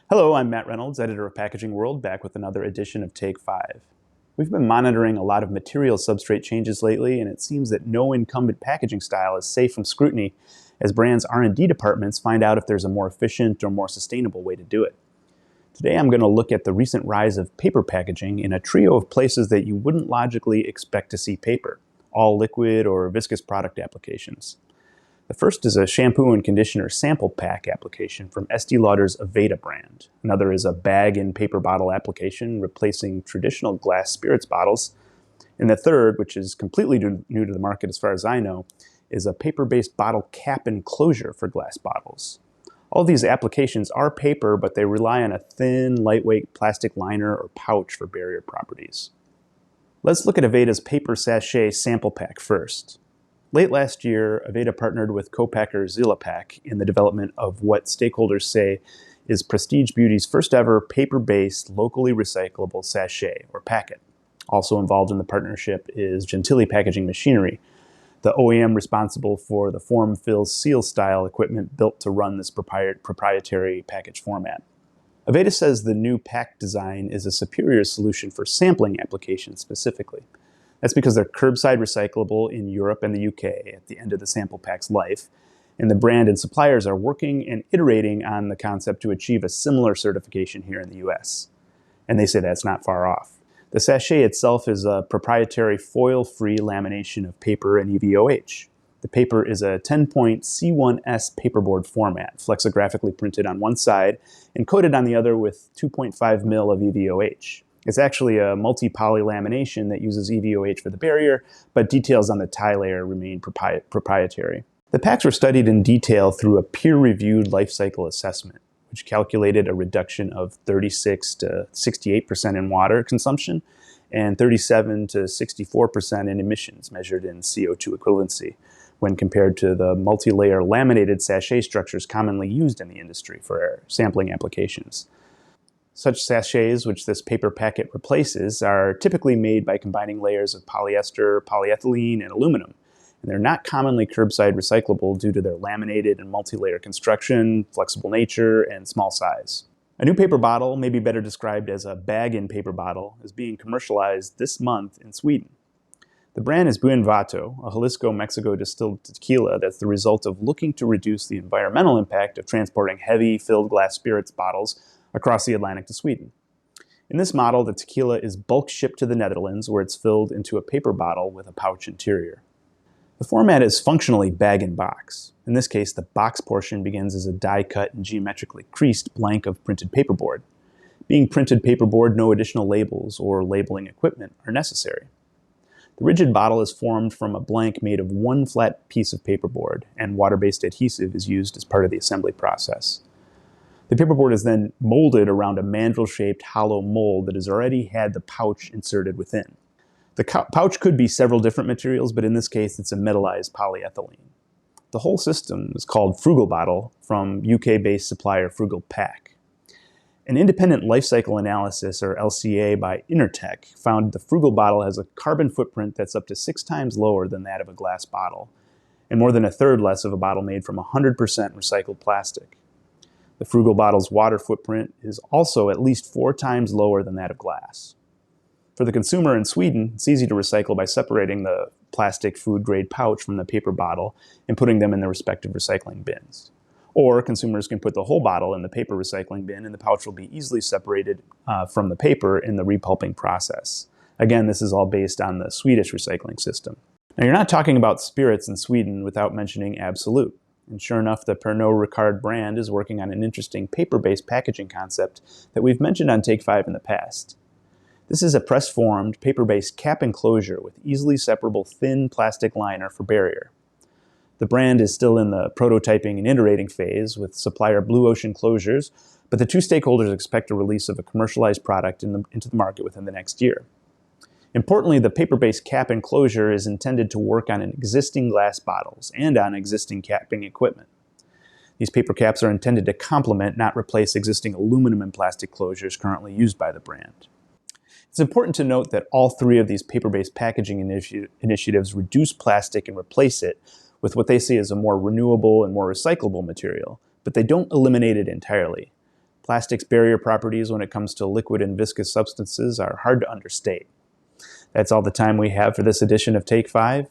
Hello, I'm Matt Reynolds, editor of Packaging World, back with another edition of Take 5. We've been monitoring a lot of material substrate changes lately, and it seems that no incumbent packaging style is safe from scrutiny as brands' R&D departments find out if there's a more efficient or more sustainable way to do it. Today I'm going to look at the recent rise of paper packaging in a trio of places that you wouldn't logically expect to see paper, all liquid or viscous product applications. The first is a shampoo and conditioner sample pack application from Estee Lauder's Aveda brand. Another is a bag and paper bottle application replacing traditional glass spirits bottles. And the third, which is completely new to the market as far as I know, is a paper-based bottle cap enclosure for glass bottles. All of these applications are paper, but they rely on a thin, lightweight plastic liner or pouch for barrier properties. Let's look at Aveda's paper sachet sample pack first. Late last year, Aveda partnered with co-packer Frugalpac in the development of what stakeholders say is Prestige Beauty's first ever paper-based, locally recyclable sachet, or packet. Also involved in the partnership is Gentili Packaging Machinery, the OEM responsible for the form, fill, seal style equipment built to run this proprietary package format. Aveda says the new pack design is a superior solution for sampling applications specifically. That's because they're curbside recyclable in Europe and the UK at the end of the sample pack's life, and the brand and suppliers are working and iterating on the concept to achieve a similar certification here in the US. And they say that's not far off. The sachet itself is a proprietary foil-free lamination of paper and EVOH. The paper is a 10-point C1S paperboard format, flexigraphically printed on one side and coated on the other with 2.5 mil of EVOH. It's actually a multi-poly lamination that uses EVOH for the barrier, but details on the tie layer remain proprietary. The packs were studied in detail through a peer-reviewed life cycle assessment, which calculated a reduction of 36 to 68% in water consumption and 37 to 64% in emissions measured in CO2 equivalency when compared to the multi-layer laminated sachet structures commonly used in the industry for sampling applications. Such sachets, which this paper packet replaces, are typically made by combining layers of polyester, polyethylene, and aluminum. And they're not commonly curbside recyclable due to their laminated and multi-layer construction, flexible nature, and small size. A new paper bottle, may be better described as a bag-in-paper bottle, is being commercialized this month in Sweden. The brand is Buen Vato, a Jalisco, Mexico distilled tequila that's the result of looking to reduce the environmental impact of transporting heavy, filled glass spirits bottles across the Atlantic to Sweden. In this model, the tequila is bulk shipped to the Netherlands, where it's filled into a paper bottle with a pouch interior. The format is functionally bag-in-box. In this case, the box portion begins as a die-cut and geometrically creased blank of printed paperboard. Being printed paperboard, no additional labels or labeling equipment are necessary. The rigid bottle is formed from a blank made of one flat piece of paperboard, and water-based adhesive is used as part of the assembly process. The paperboard is then molded around a mandrel-shaped hollow mold that has already had the pouch inserted within. The pouch could be several different materials, but in this case it's a metallized polyethylene. The whole system is called Frugalpac from UK-based supplier Frugalpac. An independent life cycle analysis, or LCA, by Intertek found the Frugalpac has a carbon footprint that's up to 6 times lower than that of a glass bottle, and more than a third less of a bottle made from 100% recycled plastic. The Frugalpac's water footprint is also at least 4 times lower than that of glass. For the consumer in Sweden, it's easy to recycle by separating the plastic food-grade pouch from the paper bottle and putting them in their respective recycling bins. Or consumers can put the whole bottle in the paper recycling bin and the pouch will be easily separated from the paper in the repulping process. Again, this is all based on the Swedish recycling system. Now, you're not talking about spirits in Sweden without mentioning Absolut. And sure enough, the Pernod Ricard brand is working on an interesting paper-based packaging concept that we've mentioned on Take 5 in the past. This is a press-formed, paper-based cap enclosure with easily separable thin plastic liner for barrier. The brand is still in the prototyping and iterating phase with supplier Blue Ocean Closures, but the two stakeholders expect a release of a commercialized product into the market within the next year. Importantly, the paper-based cap enclosure is intended to work on existing glass bottles and on existing capping equipment. These paper caps are intended to complement, not replace, existing aluminum and plastic closures currently used by the brand. It's important to note that all three of these paper-based packaging initiatives reduce plastic and replace it with what they see as a more renewable and more recyclable material, but they don't eliminate it entirely. Plastic's barrier properties when it comes to liquid and viscous substances are hard to understate. That's all the time we have for this edition of Take 5.